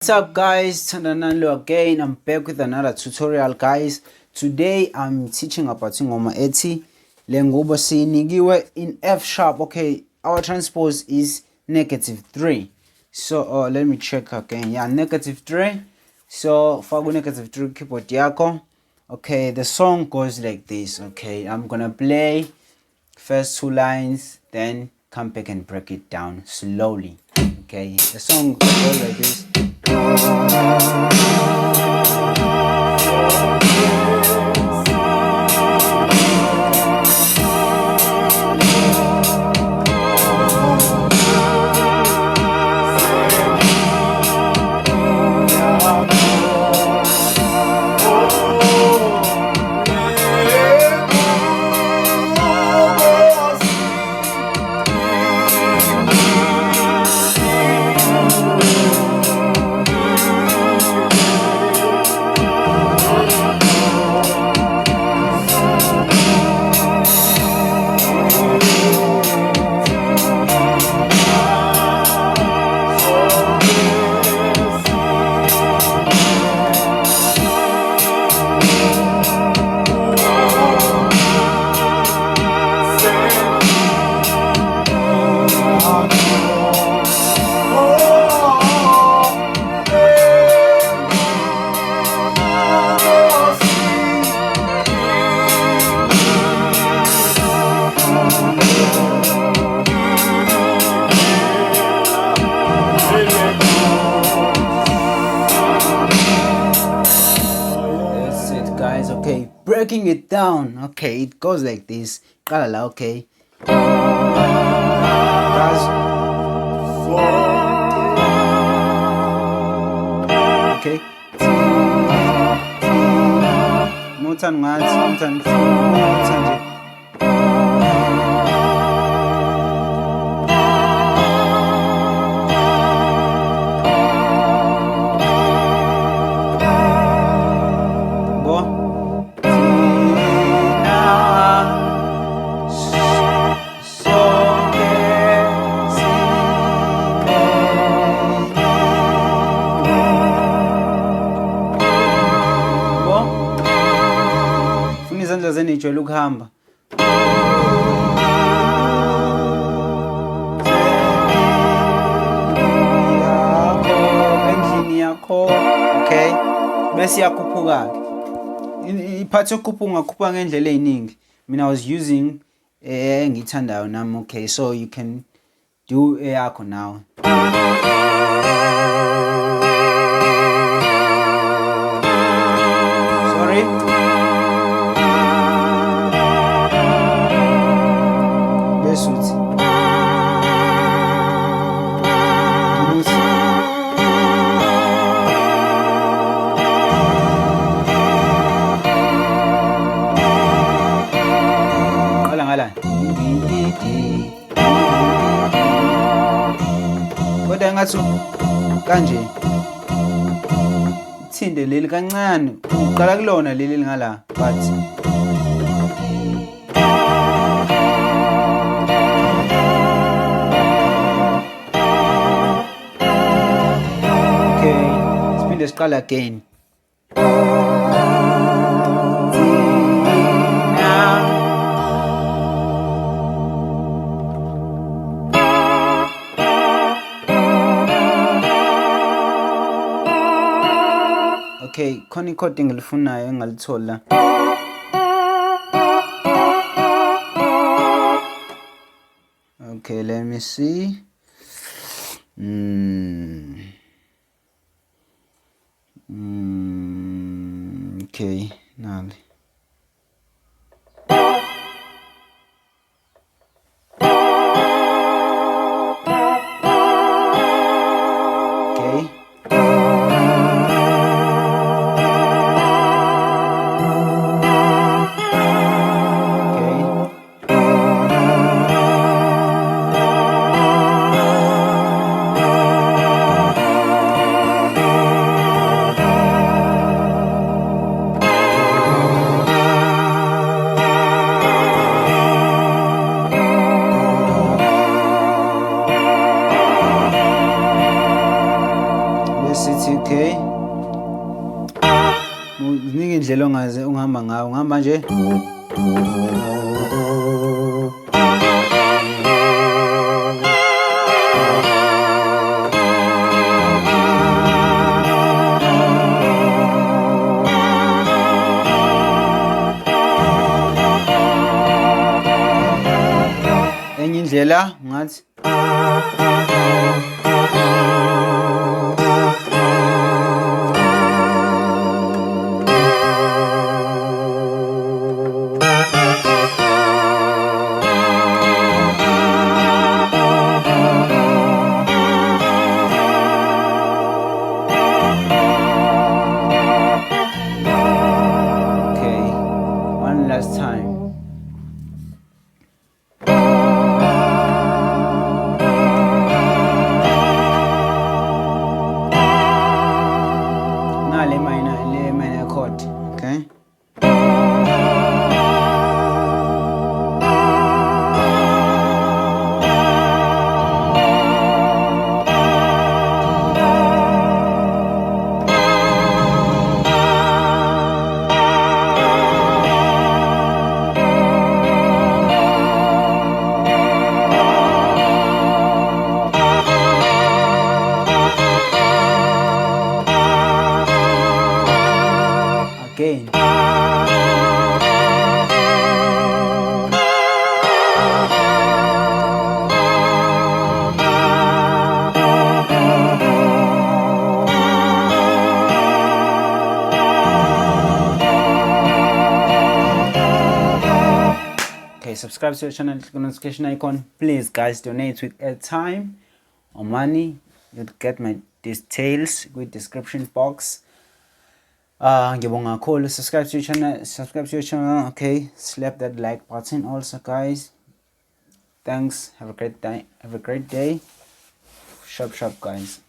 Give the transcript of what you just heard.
What's up guys, Tandanalo again. I'm back with another tutorial guys. Today I'm teaching about ingoma ethi Lengubo Siyinikiwe in F sharp. Okay, our transpose is -3. So let me check again. Yeah, -3. So faku -3 keyboard yakho. Okay, the song goes like this. Okay, I'm gonna play first 2 lines, then come back and break it down slowly. Okay, the song goes like this. Guys, okay, breaking it down. Okay, it goes like this. Okay, okay, izandla zenijwayele ukuhamba. Endlini yakho, okay, bese yakhuphuka ke iphathi yokukhuphuka ngakhuphuka ngendlela eziningi. Mina I was using engithandayo nami. Okay, so you can do eyakho now. Sorry. Kodwa ngathi kanje ithinde leli kancane uqala kulona leli ngala but okay, siphinde siqala again. Okay, khona ikhodi engilifunayo engalithola. Okay, let me see. Okay, nali. Okay. Ziningi indlela ongaze ungihamba ngayo. Ungihamba nje. Enye indlela ngathi last time. Now le minor chord, okay? Again. Okay, subscribe to the channel, click on the notification icon. Please guys, donate with airtime or money. You'll get my details with description box. Ngibonga kakhulu. Subscribe to your channel. Okay, slap that like button also guys. Thanks. Have a great day. Sharp guys.